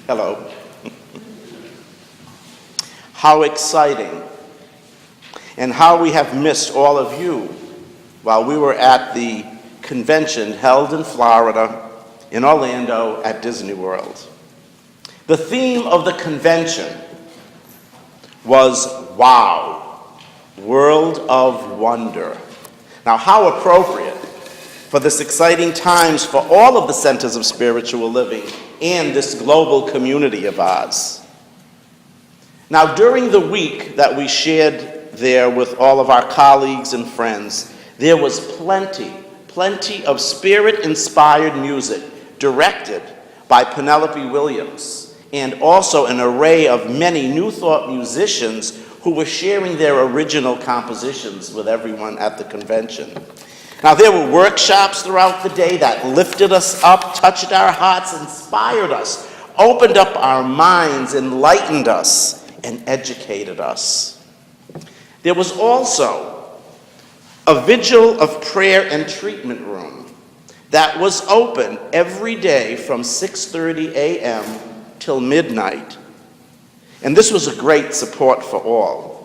Hello. How exciting, and how we have missed all of you while we were at the convention held in Florida, in Orlando, at Disney World. The theme of the convention was WOW, World of Wonder. Now, how appropriate for this exciting times for all of the centers of spiritual living and this global community of ours. Now, during the week that we shared there with all of our colleagues and friends, there was plenty of spirit-inspired music directed by Penelope Williams, and also an array of many New Thought musicians who were sharing their original compositions with everyone at the convention. Now, there were workshops throughout the day that lifted us up, touched our hearts, inspired us, opened up our minds, enlightened us, and educated us. There was also a vigil of prayer and treatment room that was open every day from 6:30 a.m. till midnight. And this was a great support for all.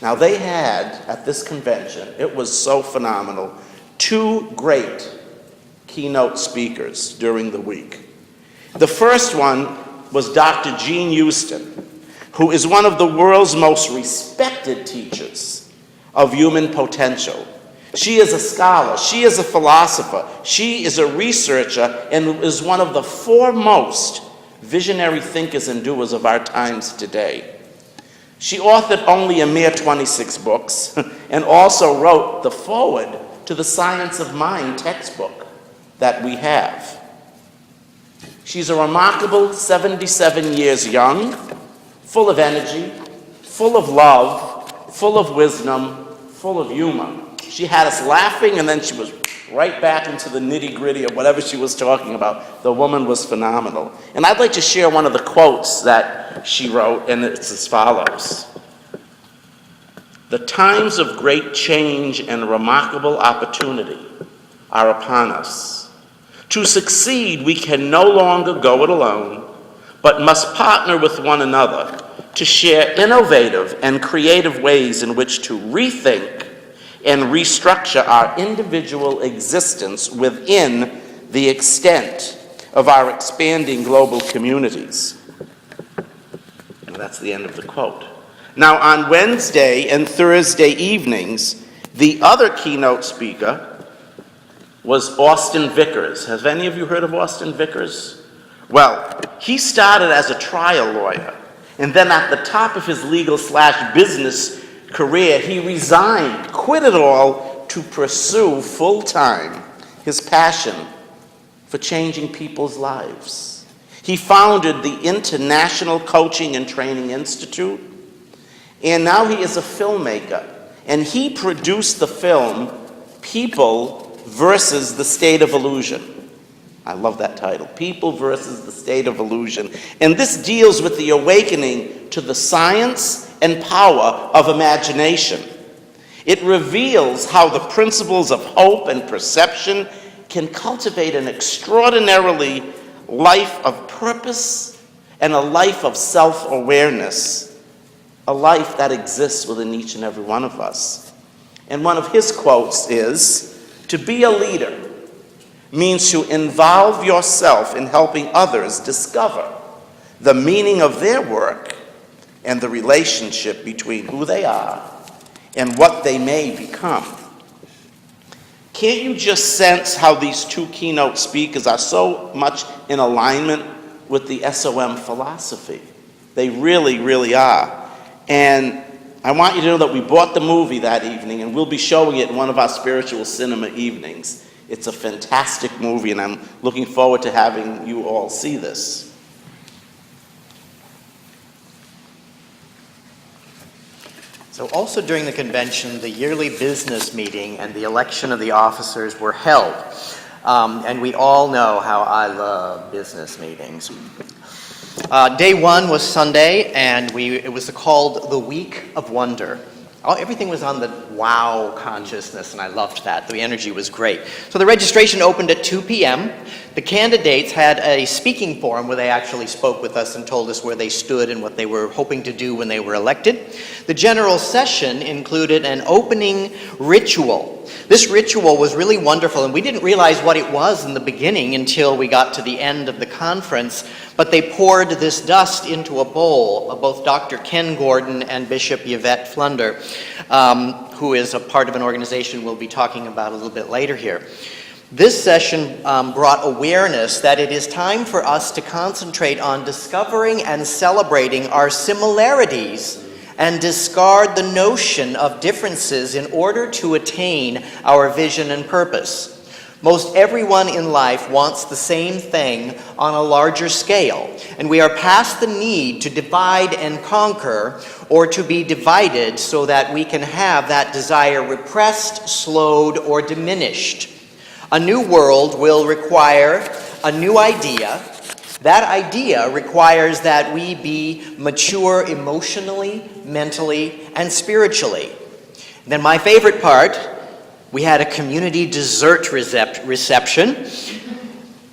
Now, they had, at this convention, it was so phenomenal, 2 great keynote speakers during the week. The first one was Dr. Jean Houston, who is one of the world's most respected teachers of human potential. She is a scholar, she is a philosopher, she is a researcher, and is one of the foremost visionary thinkers and doers of our times today. She authored only a mere 26 books, and also wrote the foreword to the Science of Mind textbook that we have. She's a remarkable 77 years young, full of energy, full of love, full of wisdom, full of humor. She had us laughing, and then she was right back into the nitty-gritty of whatever she was talking about. The woman was phenomenal. And I'd like to share one of the quotes that she wrote, and it's as follows. "The times of great change and remarkable opportunity are upon us. To succeed, we can no longer go it alone, but must partner with one another to share innovative and creative ways in which to rethink and restructure our individual existence within the extent of our expanding global communities." And that's the end of the quote. Now, on Wednesday and Thursday evenings, the other keynote speaker was Austin Vickers. Have any of you heard of Austin Vickers? Well, he started as a trial lawyer, and then at the top of his legal/business career, he resigned, quit it all to pursue full-time his passion for changing people's lives. He founded the International Coaching and Training Institute, and now he is a filmmaker, and he produced the film People versus the State of Illusion. I love that title, People versus the State of Illusion. And this deals with the awakening to the science and power of imagination. It reveals how the principles of hope and perception can cultivate an extraordinarily life of purpose and a life of self-awareness, a life that exists within each and every one of us. And one of his quotes is, "To be a leader means to involve yourself in helping others discover the meaning of their work and the relationship between who they are and what they may become." Can't you just sense how these 2 keynote speakers are so much in alignment with the SOM philosophy? They really, really are. And I want you to know that we bought the movie that evening, and we'll be showing it in one of our spiritual cinema evenings. It's a fantastic movie, and I'm looking forward to having you all see this. So also during the convention, the yearly business meeting and the election of the officers were held. And we all know how I love business meetings. Day 1 was Sunday, and it was called the Week of Wonder. everything was on the wow consciousness, and I loved that. The energy was great. So the registration opened at 2 p.m. The candidates had a speaking forum where they actually spoke with us and told us where they stood and what they were hoping to do when they were elected. The general session included an opening ritual. This ritual was really wonderful, and we didn't realize what it was in the beginning until we got to the end of the conference, but they poured this dust into a bowl of both Dr. Ken Gordon and Bishop Yvette Flunder, who is a part of an organization we'll be talking about a little bit later here. This session brought awareness that it is time for us to concentrate on discovering and celebrating our similarities and discard the notion of differences in order to attain our vision and purpose. Most everyone in life wants the same thing on a larger scale, and we are past the need to divide and conquer or to be divided so that we can have that desire repressed, slowed, or diminished. A new world will require a new idea. That idea requires that we be mature emotionally, mentally, and spiritually. Then my favorite part, we had a community dessert reception.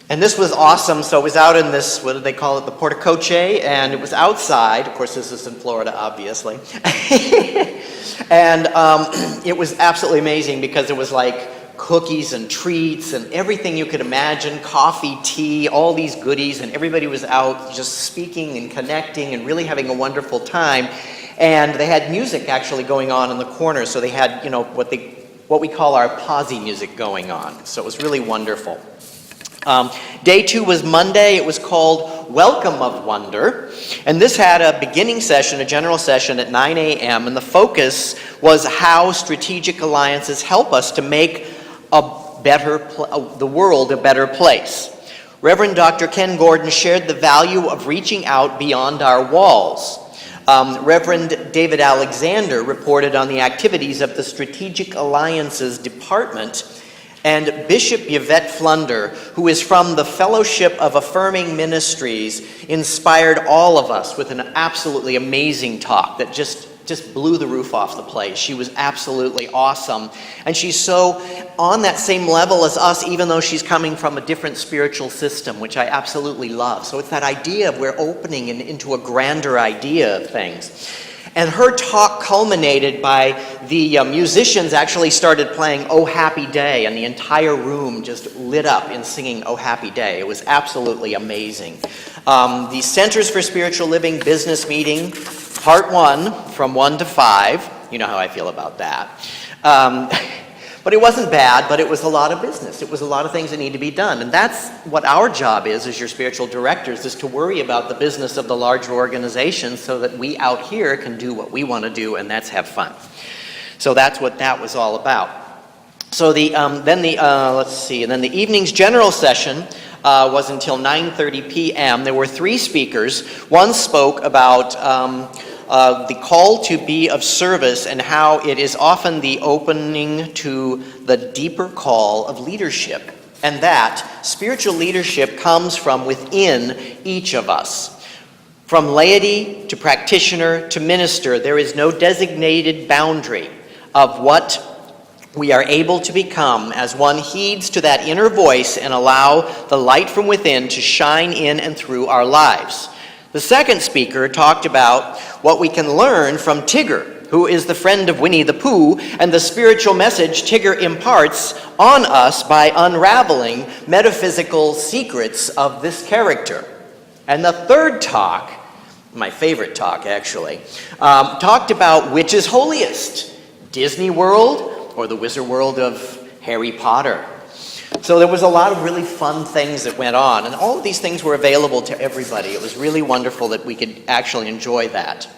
And this was awesome. So it was out in this, what do they call it, the porticoche, and it was outside. Of course, this is in Florida, obviously. And it was absolutely amazing because it was like cookies and treats and everything you could imagine, coffee, tea, all these goodies, and everybody was out just speaking and connecting and really having a wonderful time. And they had music actually going on in the corner, so they had, you know, what we call our posse music going on. So it was really wonderful. Day 2 was Monday. It was called Welcome of Wonder. And this had a beginning session, a general session at 9 a.m. And the focus was how strategic alliances help us to make the world a better place. Reverend Dr. Ken Gordon shared the value of reaching out beyond our walls. Reverend David Alexander reported on the activities of the Strategic Alliances Department, and Bishop Yvette Flunder, who is from the Fellowship of Affirming Ministries, inspired all of us with an absolutely amazing talk that just blew the roof off the place. She was absolutely awesome. And she's so on that same level as us, even though she's coming from a different spiritual system, which I absolutely love. So it's that idea of we're opening into a grander idea of things. And her talk culminated by the musicians actually started playing Oh Happy Day, and the entire room just lit up in singing Oh Happy Day. It was absolutely amazing. The Centers for Spiritual Living business meeting, part 1, from 1 to 5. You know how I feel about that. But it wasn't bad, but it was a lot of business. It was a lot of things that need to be done. And that's what our job is as your spiritual directors, is to worry about the business of the larger organization so that we out here can do what we want to do, and that's have fun. So that's what that was all about. So then the evening's general session was until 9:30 p.m. There were 3 speakers. One spoke about the call to be of service and how it is often the opening to the deeper call of leadership, and that spiritual leadership comes from within each of us. From laity to practitioner to minister, there is no designated boundary of what we are able to become as one heeds to that inner voice and allow the light from within to shine in and through our lives. The second speaker talked about what we can learn from Tigger, who is the friend of Winnie the Pooh, and the spiritual message Tigger imparts on us by unraveling metaphysical secrets of this character. And the third talk, my favorite talk actually, talked about which is holiest, Disney World or the Wizard World of Harry Potter. So there was a lot of really fun things that went on, and all of these things were available to everybody. It was really wonderful that we could actually enjoy that.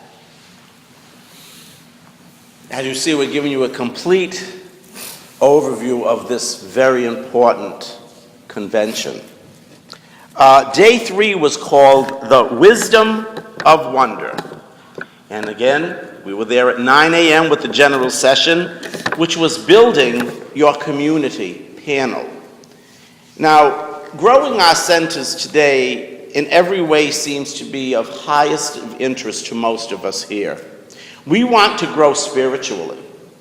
As you see, we're giving you a complete overview of this very important convention. Day 3 was called The Wisdom of Wonder. And again, we were there at 9 a.m. with the general session, which was Building Your Community panel. Now, growing our centers today in every way seems to be of highest interest to most of us here. We want to grow spiritually.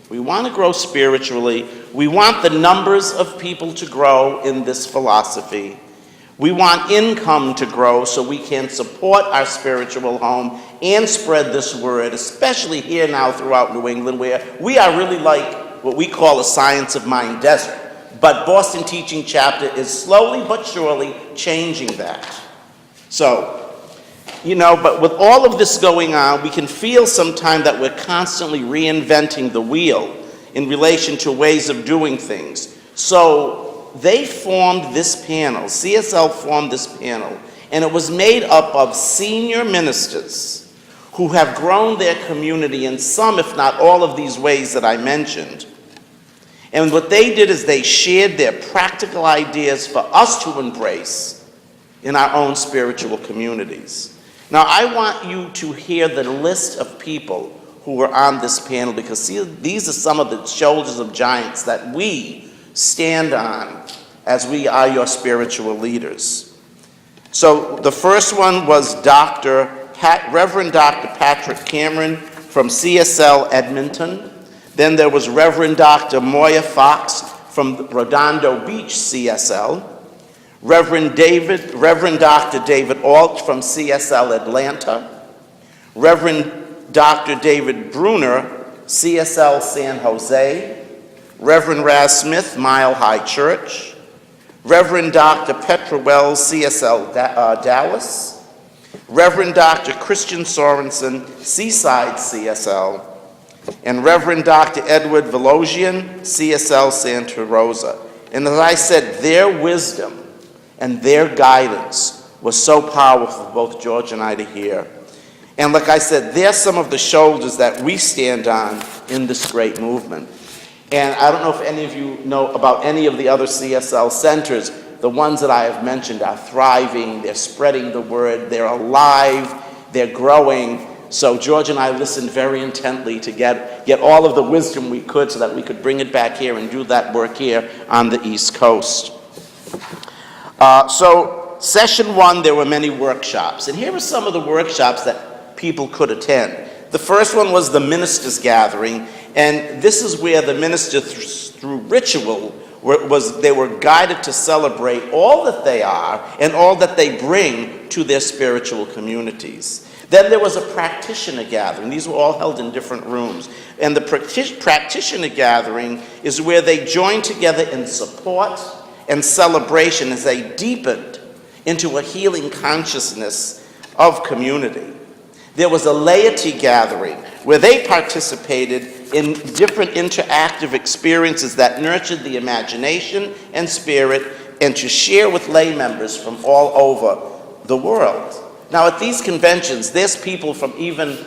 We want to grow spiritually. We want the numbers of people to grow in this philosophy. We want income to grow so we can support our spiritual home and spread this word, especially here now throughout New England, where we are really like what we call a science of mind desert. But Boston Teaching Chapter is slowly but surely changing that. So, but with all of this going on, we can feel sometimes that we're constantly reinventing the wheel in relation to ways of doing things. So they formed this panel, CSL formed this panel, and it was made up of senior ministers who have grown their community in some, if not all, of these ways that I mentioned. And what they did is they shared their practical ideas for us to embrace in our own spiritual communities. Now, I want you to hear the list of people who were on this panel, because see, these are some of the shoulders of giants that we stand on as we are your spiritual leaders. So the first one was Reverend Dr. Patrick Cameron from CSL Edmonton. Then there was Reverend Dr. Moya Fox from Redondo Beach CSL. Reverend Dr. David Alt from CSL Atlanta. Reverend Dr. David Bruner, CSL San Jose. Reverend Raz Smith, Mile High Church. Reverend Dr. Petra Wells, CSL Dallas. Reverend Dr. Christian Sorensen, Seaside CSL. And Reverend Dr. Edward Velosian, CSL Santa Rosa. And as I said, their wisdom and their guidance was so powerful for both George and I to hear. And like I said, they're some of the shoulders that we stand on in this great movement. And I don't know if any of you know about any of the other CSL centers. The ones that I have mentioned are thriving, they're spreading the word, they're alive, they're growing. So George and I listened very intently to get all of the wisdom we could so that we could bring it back here and do that work here on the East Coast. So session one, there were many workshops. And here are some of the workshops that people could attend. The first one was the ministers' gathering. And this is where the ministers, through ritual, they were guided to celebrate all that they are and all that they bring to their spiritual communities. Then there was a practitioner gathering. These were all held in different rooms. And the practitioner gathering is where they joined together in support and celebration as they deepened into a healing consciousness of community. There was a laity gathering where they participated in different interactive experiences that nurtured the imagination and spirit, and to share with lay members from all over the world. Now at these conventions, there's people from even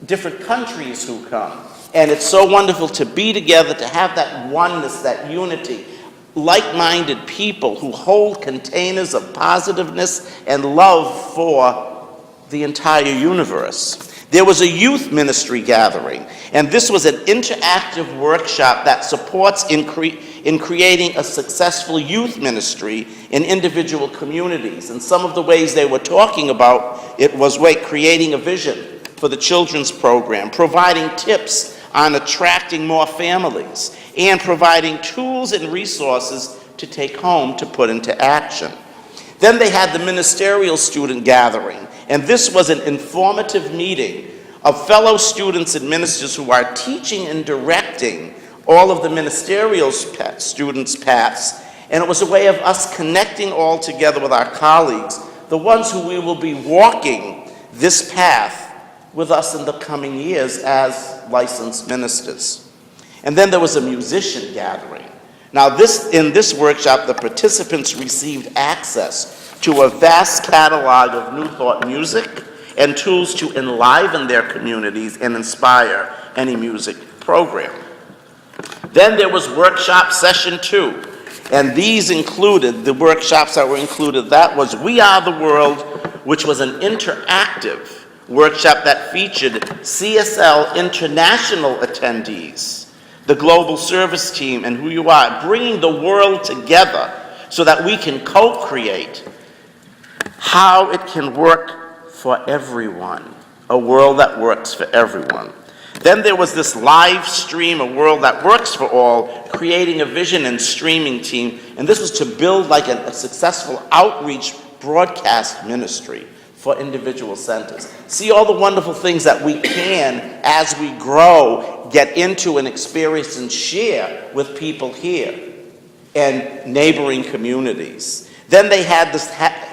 different countries who come. And it's so wonderful to be together, to have that oneness, that unity, like-minded people who hold containers of positiveness and love for the entire universe. There was a youth ministry gathering, and this was an interactive workshop that supports in creating a successful youth ministry in individual communities. And some of the ways they were talking about it was creating a vision for the children's program, providing tips on attracting more families, and providing tools and resources to take home to put into action. Then they had the ministerial student gathering, and this was an informative meeting of fellow students and ministers who are teaching and directing all of the ministerial students' paths. And it was a way of us connecting all together with our colleagues, the ones who we will be walking this path with us in the coming years as licensed ministers. And then there was a musician gathering. Now in this workshop, the participants received access to a vast catalog of New Thought music and tools to enliven their communities and inspire any music program. Then there was workshop session 2, and these included, the workshops that were included, that was We Are the World, which was an interactive workshop that featured CSL international attendees, the global service team, and who you are, bringing the world together so that we can co-create how it can work for everyone, a world that works for everyone. Then there was this live stream, A World That Works for All, creating a vision and streaming team. And this was to build like a successful outreach broadcast ministry for individual centers. See all the wonderful things that we can, as we grow, get into and experience and share with people here and neighboring communities. Then they had this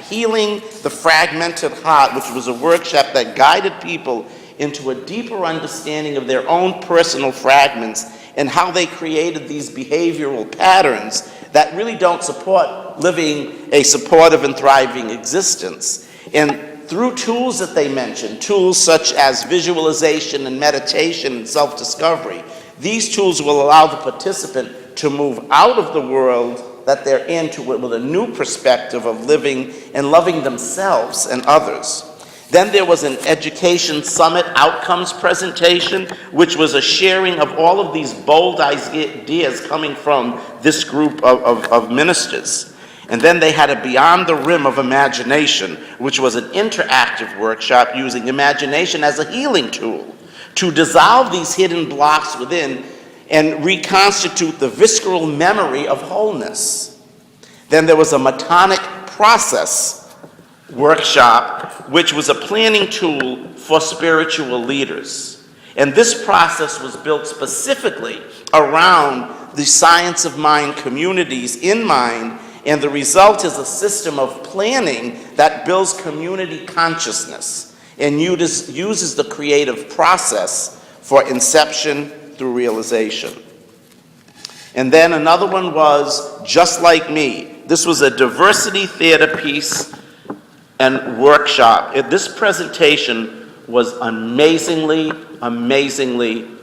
Healing the Fragmented Heart, which was a workshop that guided people into a deeper understanding of their own personal fragments and how they created these behavioral patterns that really don't support living a supportive and thriving existence. And through tools that they mentioned, tools such as visualization and meditation and self-discovery, these tools will allow the participant to move out of the world that they're into it with a new perspective of living and loving themselves and others. Then there was an Education Summit Outcomes presentation, which was a sharing of all of these bold ideas coming from this group of ministers. And then they had a Beyond the Rim of Imagination, which was an interactive workshop using imagination as a healing tool to dissolve these hidden blocks within and reconstitute the visceral memory of wholeness. Then there was a Metonic Process workshop, which was a planning tool for spiritual leaders. And this process was built specifically around the science of mind communities in mind, and the result is a system of planning that builds community consciousness and uses the creative process for inception through realization. And then another one was Just Like Me. This was a diversity theater piece and workshop. This presentation was amazingly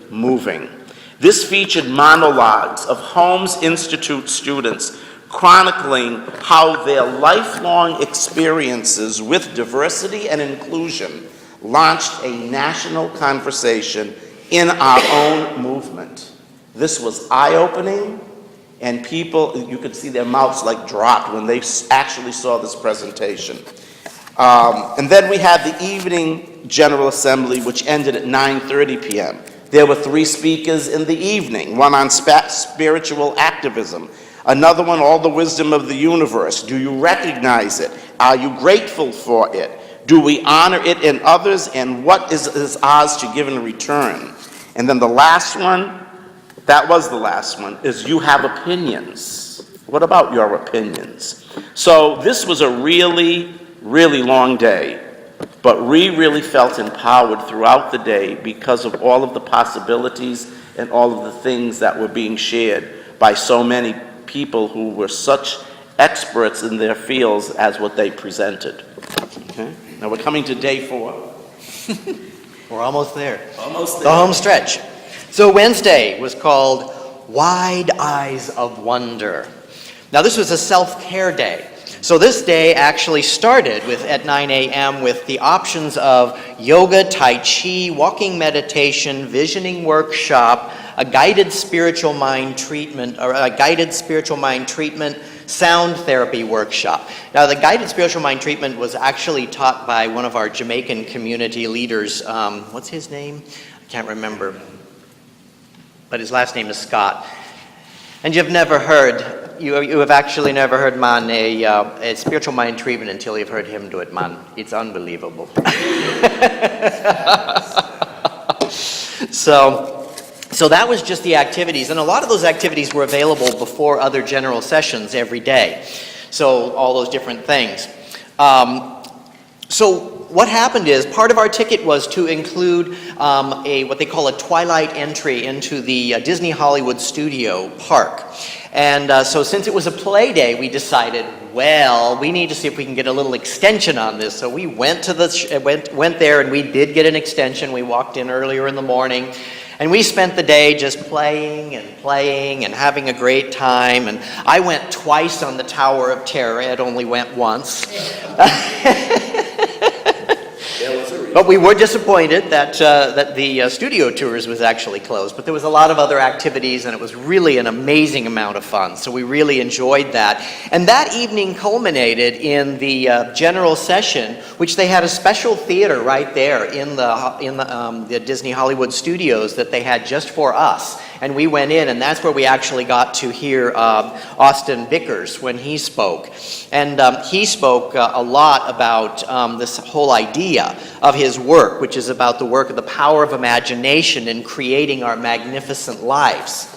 moving. This featured monologues of Holmes Institute students chronicling how their lifelong experiences with diversity and inclusion launched a national conversation in our own movement. This was eye-opening, and people, you could see their mouths like dropped when they actually saw this presentation. And then we had the evening General Assembly, which ended at 9:30 p.m. There were 3 speakers in the evening, one on spiritual activism, another one, All the Wisdom of the Universe. Do you recognize it? Are you grateful for it? Do we honor it in others? And what is ours to give in return? And then the last one, that was the last one, is You Have Opinions. What about your opinions? So this was a really long day, but we really felt empowered throughout the day because of all of the possibilities and all of the things that were being shared by so many people who were such experts in their fields as what they presented. Okay? Now we're coming to day 4. We're almost there. Almost there. The home stretch. So Wednesday was called Wide Eyes of Wonder. Now this was a self-care day. So this day actually started at 9 a.m. with the options of yoga, tai chi, walking meditation, visioning workshop, a guided spiritual mind treatment, sound therapy workshop. Now the guided spiritual mind treatment was actually taught by one of our Jamaican community leaders. What's his name? I can't remember. But his last name is Scott. And you have actually never heard man a spiritual mind treatment until you've heard him do it, man. It's unbelievable. So that was just the activities, and a lot of those activities were available before other general sessions every day. So all those different things. So what happened is, part of our ticket was to include what they call a twilight entry into the Disney Hollywood Studio Park. And so since it was a play day, we decided, well, we need to see if we can get a little extension on this. So we went to went there, and we did get an extension. We walked in earlier in the morning, and we spent the day just playing and having a great time. And I went twice on the Tower of Terror. Ed only went once. There was a But we were disappointed that the studio tours was actually closed. But there was a lot of other activities, and it was really an amazing amount of fun. So we really enjoyed that. And that evening culminated in the general session, which they had a special theater right there in the Disney Hollywood studios that they had just for us. And we went in, and that's where we actually got to hear Austin Vickers when he spoke. And he spoke a lot about this whole idea of his work, which is about the work of the power of imagination in creating our magnificent lives.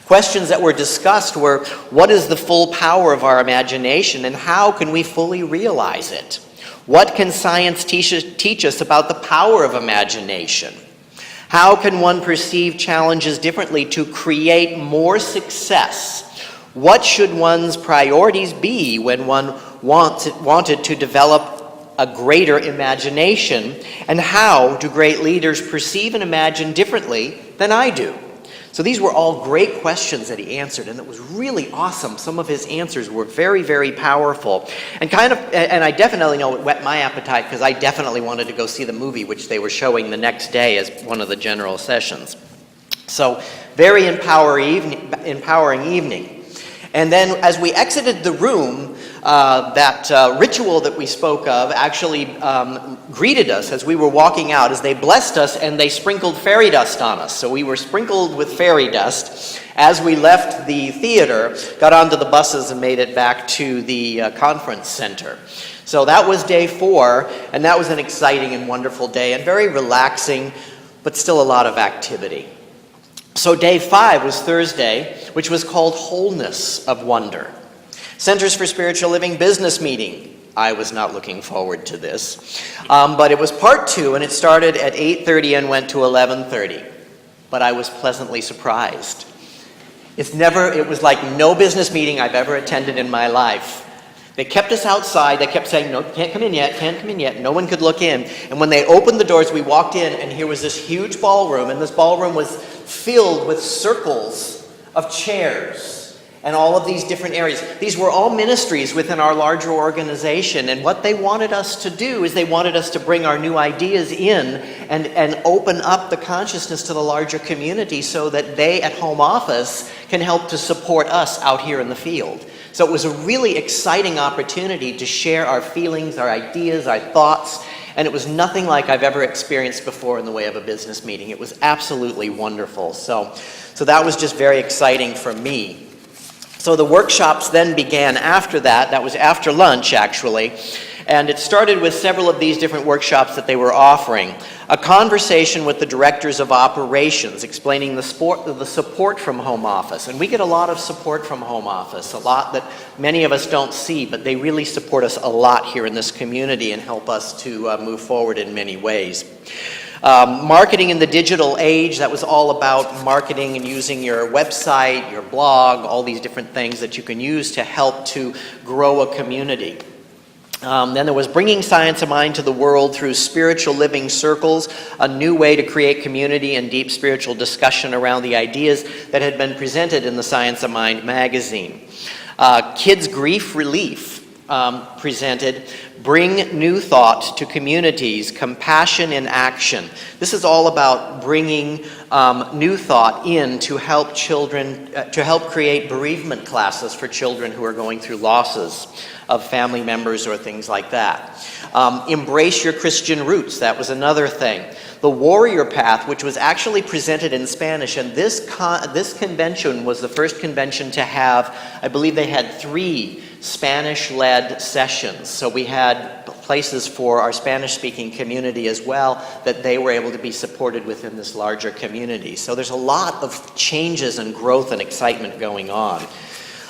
Questions that were discussed were, what is the full power of our imagination, and how can we fully realize it? What can science teach us about the power of imagination? How can one perceive challenges differently to create more success? What should one's priorities be when one wanted to develop a greater imagination? And how do great leaders perceive and imagine differently than I do? So these were all great questions that he answered, and it was really awesome. Some of his answers were very, very powerful. And I definitely know it whet my appetite, because I definitely wanted to go see the movie, which they were showing the next day as one of the general sessions. So very empowering evening. And then as we exited the room, that ritual that we spoke of actually greeted us as we were walking out, as they blessed us and they sprinkled fairy dust on us. So we were sprinkled with fairy dust as we left the theater, got onto the buses and made it back to the conference center. So that was day 4, and that was an exciting and wonderful day, and very relaxing, but still a lot of activity. So day 5 was Thursday, which was called Wholeness of Wonder. Centers for Spiritual Living business meeting. I was not looking forward to this. But it was part 2, and it started at 8:30 and went to 11:30. But I was pleasantly surprised. It was like no business meeting I've ever attended in my life. They kept us outside. They kept saying, no, can't come in yet, can't come in yet. No one could look in. And when they opened the doors, we walked in, and here was this huge ballroom, and this ballroom was filled with circles of chairs and all of these different areas. These were all ministries within our larger organization, and what they wanted us to do is they wanted us to bring our new ideas in and open up the consciousness to the larger community so that they at home office can help to support us out here in the field. So it was a really exciting opportunity to share our feelings, our ideas, our thoughts, and it was nothing like I've ever experienced before in the way of a business meeting. It was absolutely wonderful. So that was just very exciting for me. So the workshops then began after that. That was after lunch, actually. And it started with several of these different workshops that they were offering. A conversation with the directors of operations, explaining the support from home office. And we get a lot of support from home office, a lot that many of us don't see, but they really support us a lot here in this community and help us to move forward in many ways. Marketing in the digital age, that was all about marketing and using your website, your blog, all these different things that you can use to help to grow a community. Then there was bringing science of mind to the world through spiritual living circles, a new way to create community and deep spiritual discussion around the ideas that had been presented in the Science of Mind magazine. Kids Grief Relief presented Bring New Thought to Communities, Compassion in Action. This is all about bringing new thought in to help children, to help create bereavement classes for children who are going through losses of family members or things like that. Embrace Your Christian Roots, that was another thing. The Warrior Path, which was actually presented in Spanish, and this convention was the first convention to have, I believe they had 3 Spanish-led sessions. So we had places for our Spanish-speaking community as well, that they were able to be supported within this larger community. So there's a lot of changes and growth and excitement going on.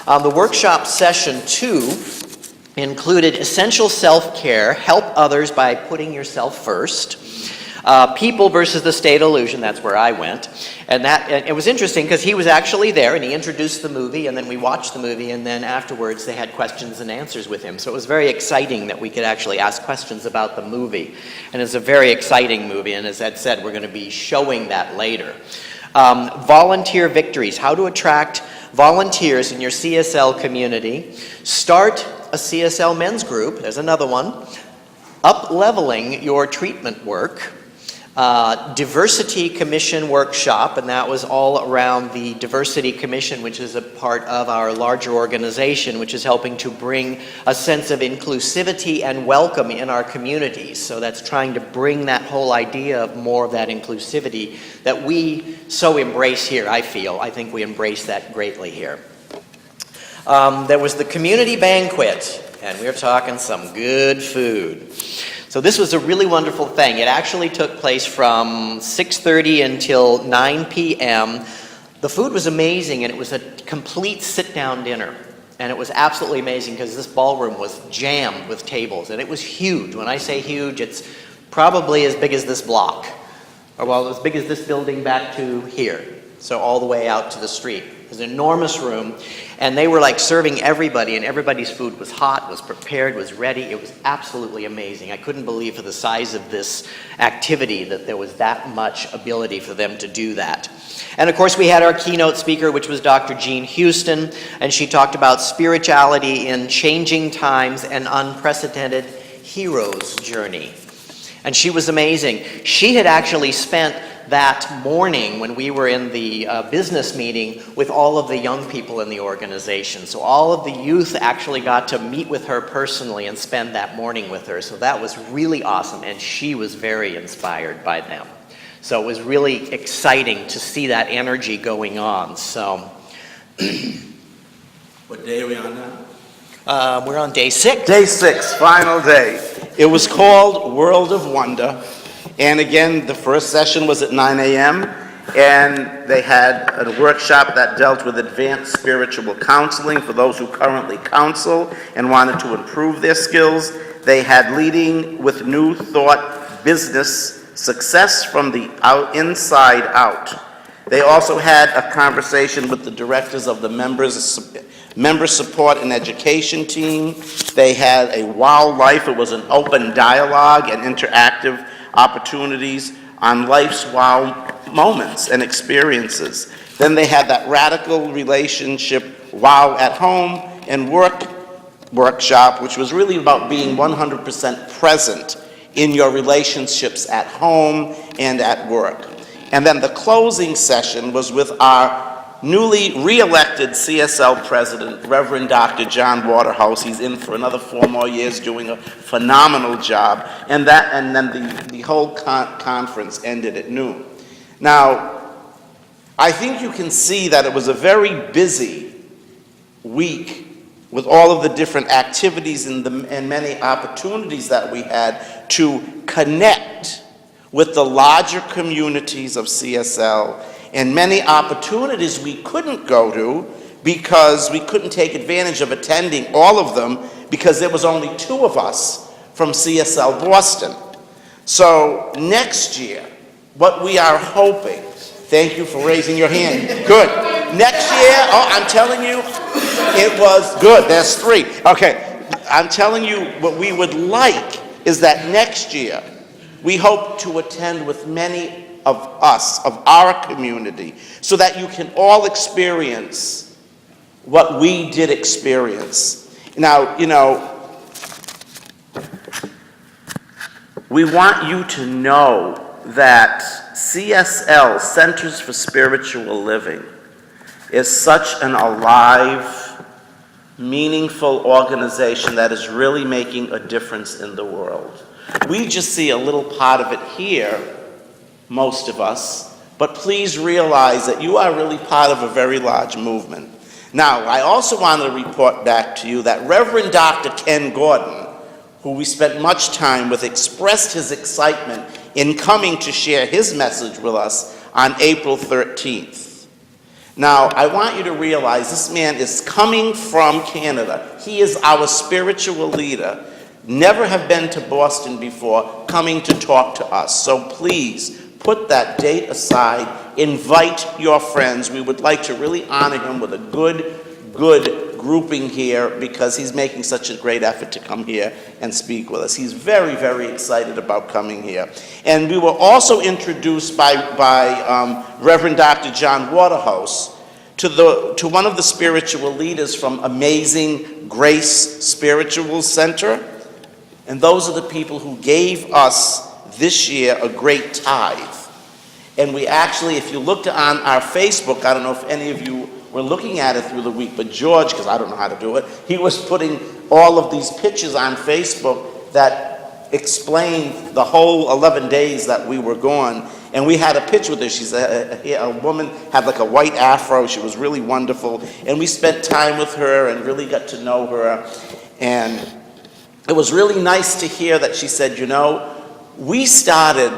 The workshop session 2 included essential self-care, help others by putting yourself first. People versus the state illusion, that's where I went. And it was interesting because he was actually there and he introduced the movie, and then we watched the movie, and then afterwards they had questions and answers with him. So it was very exciting that we could actually ask questions about the movie. And it's a very exciting movie, and as Ed said, we're going to be showing that later. Volunteer victories, how to attract volunteers in your CSL community. Start a CSL men's group, there's another one. up-leveling your treatment work, diversity commission workshop, and that was all around the diversity commission, which is a part of our larger organization, which is helping to bring a sense of inclusivity and welcome in our communities. So that's trying to bring that whole idea of more of that inclusivity that we so embrace here, I feel. I think we embrace that greatly here. There was the community banquet, and we're talking some good food. So this was a really wonderful thing. It actually took place from 6:30 until 9 p.m. The food was amazing, and it was a complete sit-down dinner. And it was absolutely amazing because this ballroom was jammed with tables, and it was huge. When I say huge, it's probably as big as this block, or well, as big as this building back to here. So all the way out to the street. It was an enormous room, and they were like serving everybody, and everybody's food was hot, was prepared, was ready. It was absolutely amazing. I couldn't believe for the size of this activity that there was that much ability for them to do that. And of course, we had our keynote speaker, which was Dr. Jean Houston, and she talked about spirituality in changing times and unprecedented hero's journey. And she was amazing. She had actually spent that morning when we were in the business meeting with all of the young people in the organization. So all of the youth actually got to meet with her personally and spend that morning with her. So that was really awesome, and she was very inspired by them. So it was really exciting to see that energy going on. So What day are we on now? we're on day 6. Day 6, final day. It was called World of Wonder. And again, the first session was at 9 a.m. and they had a workshop that dealt with advanced spiritual counseling for those who currently counsel and wanted to improve their skills. They had leading with new thought business success from the inside out. They also had a conversation with the directors of the member support and education team. They had a wow life. It was an open dialogue and interactive opportunities on life's wow moments and experiences. Then they had that radical relationship wow at home and work workshop, which was really about being 100% present in your relationships at home and at work. And then the closing session was with our newly re-elected CSL president, Reverend Dr. John Waterhouse. He's in for another 4 more years doing a phenomenal job. And then the whole conference ended at noon. Now, I think you can see that it was a very busy week with all of the different activities and many opportunities that we had to connect with the larger communities of CSL, and many opportunities we couldn't go to because we couldn't take advantage of attending all of them because there was only 2 of us from CSL Boston. So next year, what we are hoping, thank you for raising your hand, good. Next year, I'm telling you, it was good, there's 3. Okay, I'm telling you what we would like is that next year, we hope to attend with many of us, of our community, so that you can all experience what we did experience. Now, you know, we want you to know that CSL, Centers for Spiritual Living, is such an alive, meaningful organization that is really making a difference in the world. We just see a little part of it here, most of us, but please realize that you are really part of a very large movement. Now, I also want to report back to you that Reverend Dr. Ken Gordon, who we spent much time with, expressed his excitement in coming to share his message with us on April 13th. Now, I want you to realize this man is coming from Canada. He is our spiritual leader. Never have been to Boston before, coming to talk to us. So please, put that date aside, invite your friends. We would like to really honor him with a good grouping here because he's making such a great effort to come here and speak with us. He's very, very excited about coming here. And we were also introduced by Reverend Dr. John Waterhouse to one of the spiritual leaders from Amazing Grace Spiritual Center. And those are the people who gave us this year a great tithe. And we actually, if you looked on our Facebook, I don't know if any of you were looking at it through the week, but George, because I don't know how to do it, he was putting all of these pictures on Facebook that explained the whole 11 days that we were gone. And we had a picture with her. She's a woman, had like a white afro. She was really wonderful. And we spent time with her and really got to know her. And it was really nice to hear that she said, you know, we started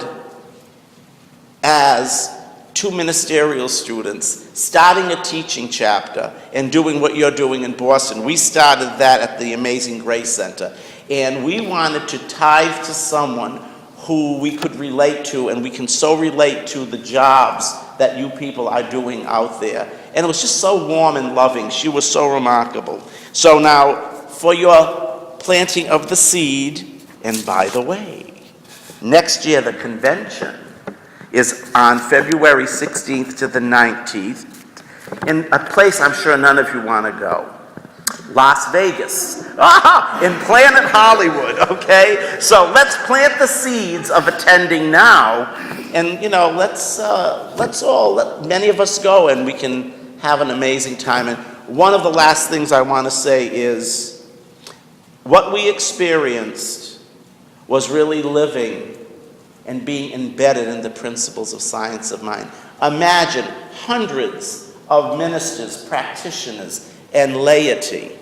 as 2 ministerial students, starting a teaching chapter and doing what you're doing in Boston. We started that at the Amazing Grace Center. And we wanted to tithe to someone who we could relate to, and we can so relate to the jobs that you people are doing out there. And it was just so warm and loving. She was so remarkable. So now, for your planting of the seed, and by the way, next year the convention is on February 16th to the 19th, in a place I'm sure none of you want to go. Las Vegas, in Planet Hollywood, okay? So let's plant the seeds of attending now, and you know, let's all, let many of us go, and we can have an amazing time. And one of the last things I want to say is, what we experienced was really living and being embedded in the principles of science of mind. Imagine hundreds of ministers, practitioners, and laity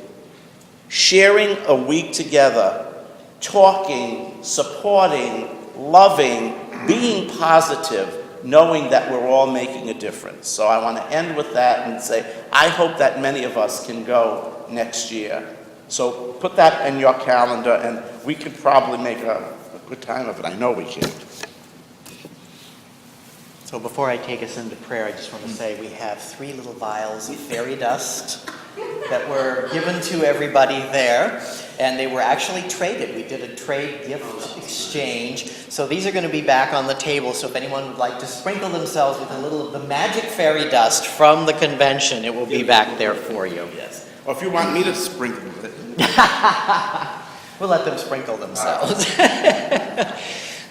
sharing a week together, talking, supporting, loving, being positive, knowing that we're all making a difference. So I want to end with that and say, I hope that many of us can go next year. So put that in your calendar, and we could probably make a good time of it. I know we can. So before I take us into prayer, I just want to say we have 3 little vials of fairy dust that were given to everybody there, and they were actually traded. We did a trade gift exchange. So these are going to be back on the table, so if anyone would like to sprinkle themselves with a little of the magic fairy dust from the convention, it will be back there for you. Yes. Or if you want me to sprinkle with it. We'll let them sprinkle themselves.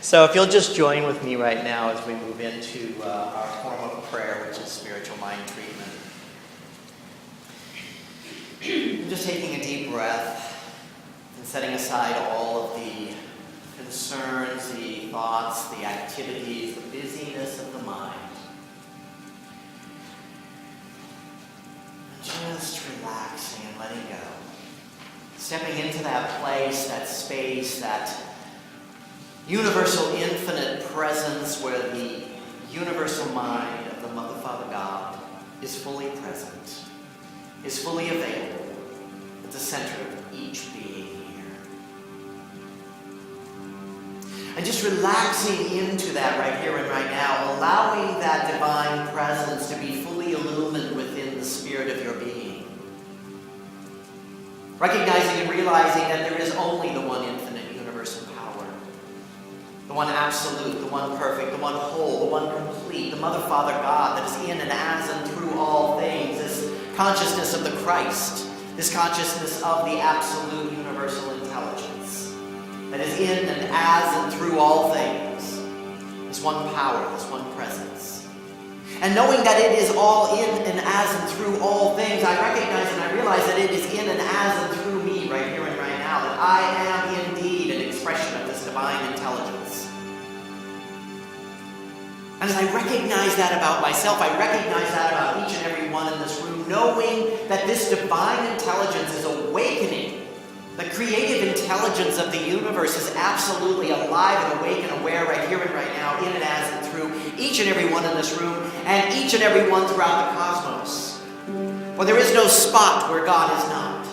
So if you'll just join with me right now as we move into our form of prayer, which is spiritual mind treatment. Just taking a deep breath and setting aside all of the concerns, the thoughts, the activities, the busyness of the mind. And just relaxing and letting go. Stepping into that place, that space, that universal infinite presence where the universal mind of the Mother, Father, God is fully present, is fully available at the center of each being here. And just relaxing into that right here and right now, allowing that divine presence to be fully illumined within the spirit of your being. Recognizing and realizing that there is only the one infinite universal power. The one absolute, the one perfect, the one whole, the one complete, the Mother, Father, God that is in and as and through all things. This consciousness of the Christ, this consciousness of the absolute universal intelligence that is in and as and through all things. This one power, this one presence. And knowing that it is all in and as and through all things, I recognize and I realize that it is in and as and through me right here and right now, that I am indeed an expression of this divine intelligence. And as I recognize that about myself, I recognize that about each and every one in this room, knowing that this divine intelligence is awakening. The creative intelligence of the universe is absolutely alive and awake and aware right here and right now, in and as and through each and every one in this room, and each and every one throughout the cosmos. For there is no spot where God is not.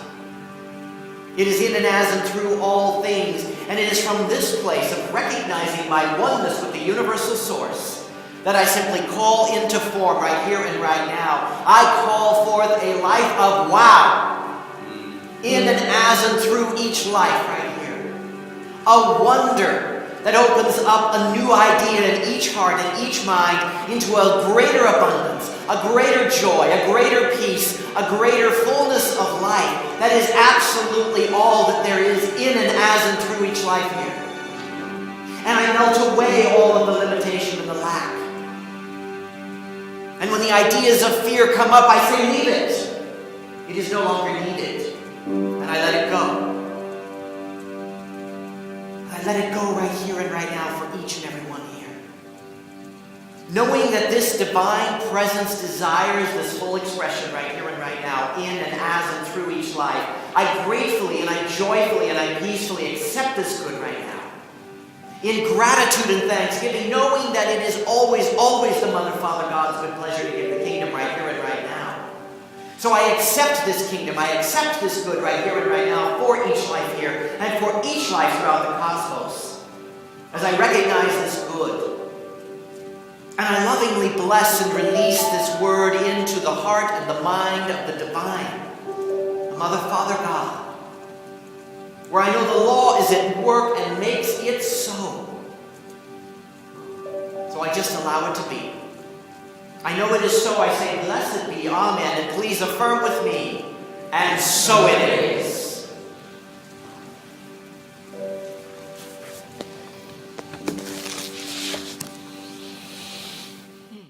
It is in and as and through all things, and it is from this place of recognizing my oneness with the universal source that I simply call into form right here and right now. I call forth a life of wow. In and as and through each life right here. A wonder that opens up a new idea in each heart and each mind into a greater abundance, a greater joy, a greater peace, a greater fullness of life that is absolutely all that there is in and as and through each life here. And I melt away all of the limitation and the lack. And when the ideas of fear come up, I say, leave it. It is no longer needed. And I let it go. I let it go right here and right now for each and every one here. Knowing that this divine presence desires this full expression right here and right now, in and as and through each life, I gratefully and I joyfully and I peacefully accept this good right now. In gratitude and thanksgiving, knowing that it is always, always the Mother, Father, God's good pleasure to give the kingdom right here and right now. So I accept this kingdom, I accept this good right here and right now for each life here and for each life throughout the cosmos. As I recognize this good. And I lovingly bless and release this word into the heart and the mind of the divine, the Mother, Father, God, where I know the law is at work and makes it so. So I just allow it to be. I know it is so. I say, blessed be, amen, and please affirm with me, and so it is.